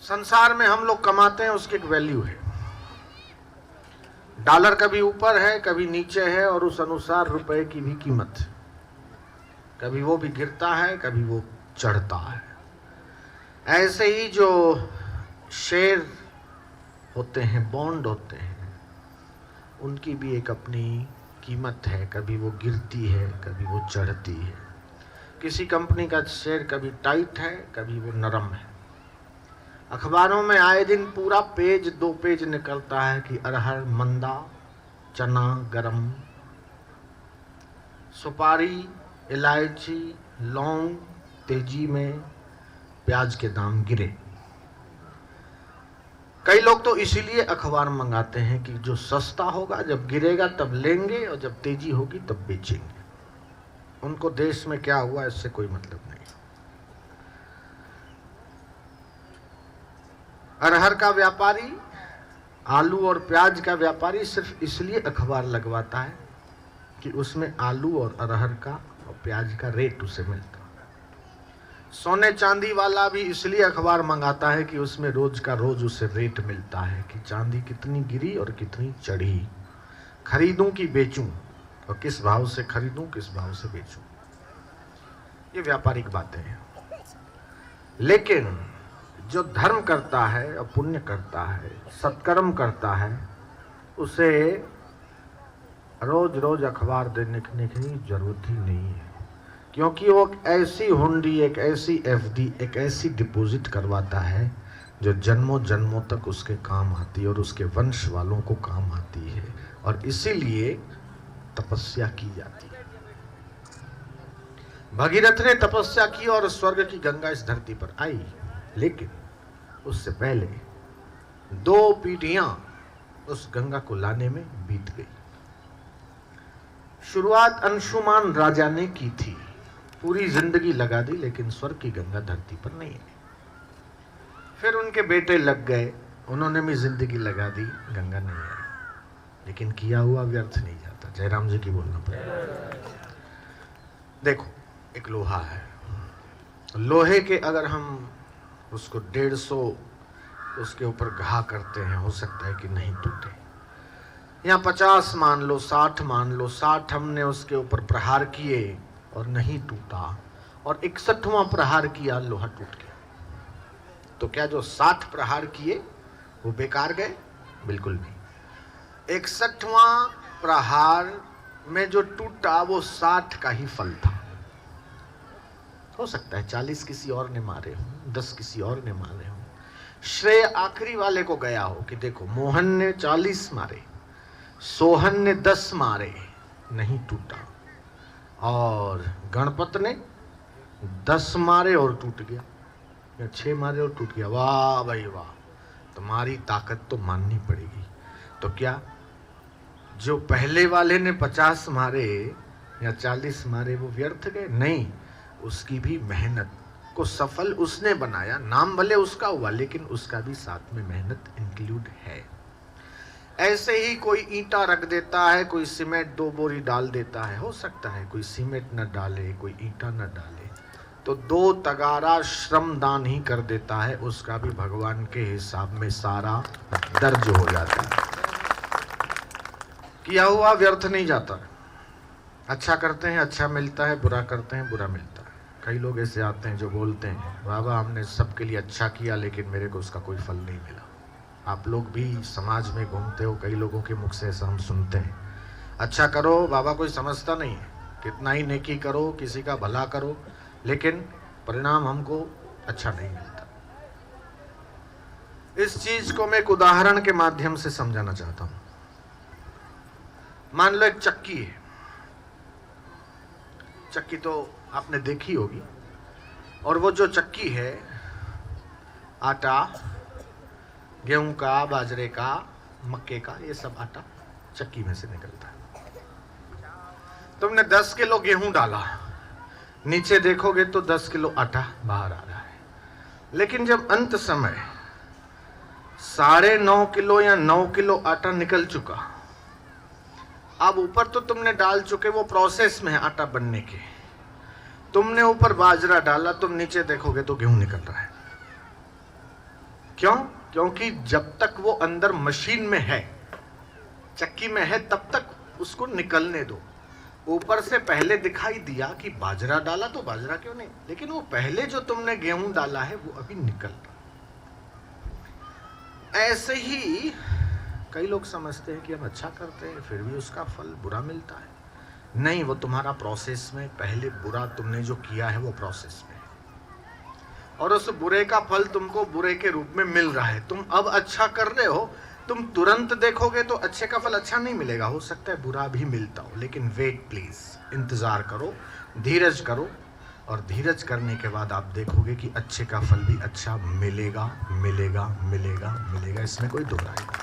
संसार में हम लोग कमाते हैं, उसकी एक वैल्यू है। डॉलर कभी ऊपर है, कभी नीचे है, और उस अनुसार रुपए की भी कीमत है। कभी वो भी गिरता है, कभी वो चढ़ता है। ऐसे ही जो शेयर होते हैं, बॉन्ड होते हैं, उनकी भी एक अपनी कीमत है। कभी वो गिरती है, कभी वो चढ़ती है। किसी कंपनी का शेयर कभी टाइट है, कभी वो नरम है। अखबारों में आए दिन पूरा पेज 2 पेज निकलता है कि अरहर मंदा, चना गरम, सुपारी, इलायची, लौंग तेजी में, प्याज के दाम गिरे। कई लोग तो इसीलिए अखबार मंगाते हैं कि जो सस्ता होगा, जब गिरेगा तब लेंगे, और जब तेजी होगी तब बेचेंगे। उनको देश में क्या हुआ इससे कोई मतलब नहीं। अरहर का व्यापारी, आलू और प्याज का व्यापारी सिर्फ इसलिए अखबार लगवाता है कि उसमें आलू और अरहर का और प्याज का रेट उसे मिलता है। सोने चांदी वाला भी इसलिए अखबार मंगाता है कि उसमें रोज का रोज उसे रेट मिलता है कि चांदी कितनी गिरी और कितनी चढ़ी, खरीदूं कि बेचूं, और किस भाव से खरीदूं, किस भाव से बेचूं। ये व्यापारिक बातें हैं। लेकिन जो धर्म करता है और पुण्य करता है, सत्कर्म करता है, उसे रोज रोज अखबार देने की जरूरत ही नहीं है। क्योंकि वो एक ऐसी हुंडी, एक ऐसी एफडी, एक ऐसी डिपॉजिट करवाता है जो जन्मों जन्मों तक उसके काम आती है और उसके वंश वालों को काम आती है। और इसीलिए तपस्या की जाती है। भगीरथ ने तपस्या की और स्वर्ग की गंगा इस धरती पर आई। लेकिन उससे पहले 2 पीढ़ियां उस गंगा को लाने में बीत गई। शुरुआत अंशुमान राजा ने की थी, पूरी जिंदगी लगा दी, लेकिन स्वर्ग की गंगा धरती पर नहीं आई। फिर उनके बेटे लग गए, उन्होंने भी जिंदगी लगा दी, गंगा नहीं आई। लेकिन किया हुआ व्यर्थ नहीं जाता। जयराम जी की बोलना पड़ेगा। देखो, एक लोहा है, लोहे के अगर हम उसको 150 उसके ऊपर घा करते हैं, हो सकता है कि नहीं टूटे। या 50 मान लो, 60 मान लो, 60 हमने उसके ऊपर प्रहार किए और नहीं टूटा, और 61वां प्रहार किया, लोहा टूट गया। तो क्या जो 60 प्रहार किए वो बेकार गए? बिल्कुल नहीं। 61वां प्रहार में जो टूटा वो 60 का ही फल था। हो सकता है 40 किसी और ने मारे हो, 10 किसी और ने मारे हो। श्रेय आखिरी वाले को गया हो कि देखो, मोहन ने 40 मारे, सोहन ने 10 मारे, नहीं टूटा, और गणपत ने 10 मारे और टूट गया, या 6 मारे और टूट गया। वाह भाई वाह, तुम्हारी ताकत तो माननी पड़ेगी। तो क्या जो पहले वाले ने 50 मारे या 40 मारे वो व्यर्थ गए? नहीं, उसकी भी मेहनत को सफल उसने बनाया। नाम भले उसका हुआ, लेकिन उसका भी साथ में मेहनत इंक्लूड है। ऐसे ही कोई ईंटा रख देता है, कोई सीमेंट 2 बोरी डाल देता है। हो सकता है कोई सीमेंट न डाले, कोई ईंटा न डाले, तो 2 तगारा श्रमदान ही कर देता है, उसका भी भगवान के हिसाब में सारा दर्ज हो जाता है। किया हुआ व्यर्थ नहीं जाता। अच्छा करते हैं, अच्छा मिलता है, बुरा करते हैं, बुरा मिलता है। कई लोग ऐसे आते हैं जो बोलते हैं, बाबा हमने सबके लिए अच्छा किया, लेकिन मेरे को उसका कोई फल नहीं मिला। आप लोग भी समाज में घूमते हो, कई लोगों के मुख से ऐसा हम सुनते हैं। अच्छा करो बाबा, कोई समझता नहीं है, कितना ही नेकी करो, किसी का भला करो, लेकिन परिणाम हमको अच्छा नहीं मिलता। इस चीज को मैं एक उदाहरण के माध्यम से समझाना चाहता हूं। मान लो एक चक्की है। चक्की तो आपने देखी होगी, और वो जो चक्की है, आटा, गेहूं का, बाजरे का, मक्के का, ये सब आटा चक्की में से निकलता है। तुमने 10 किलो गेहूं डाला, नीचे देखोगे तो 10 किलो आटा बाहर आ रहा है। लेकिन जब अंत समय 9.5 किलो या 9 किलो आटा निकल चुका, अब ऊपर तो तुमने डाल चुके, वो प्रोसेस में है आटा बनने के, तुमने ऊपर बाजरा डाला, तुम नीचे देखोगे तो गेहूं निकल रहा है। क्यों? क्योंकि जब तक वो अंदर मशीन में है, चक्की में है, तब तक उसको निकलने दो। ऊपर से पहले दिखाई दिया कि बाजरा डाला तो बाजरा क्यों नहीं, लेकिन वो पहले जो तुमने गेहूं डाला है वो अभी निकल रहा। ऐसे ही कई लोग समझते हैं कि हम अच्छा करते हैं फिर भी उसका फल बुरा मिलता है। नहीं, वो तुम्हारा प्रोसेस में पहले बुरा तुमने जो किया है वो प्रोसेस में, और उस बुरे का फल तुमको बुरे के रूप में मिल रहा है। तुम अब अच्छा कर रहे हो, तुम तुरंत देखोगे तो अच्छे का फल अच्छा नहीं मिलेगा, हो सकता है बुरा भी मिलता हो, लेकिन वेट प्लीज, इंतजार करो, धीरज करो, और धीरज करने के बाद आप देखोगे कि अच्छे का फल भी अच्छा मिलेगा मिलेगा मिलेगा मिलेगा, इसमें कोई दो राय नहीं।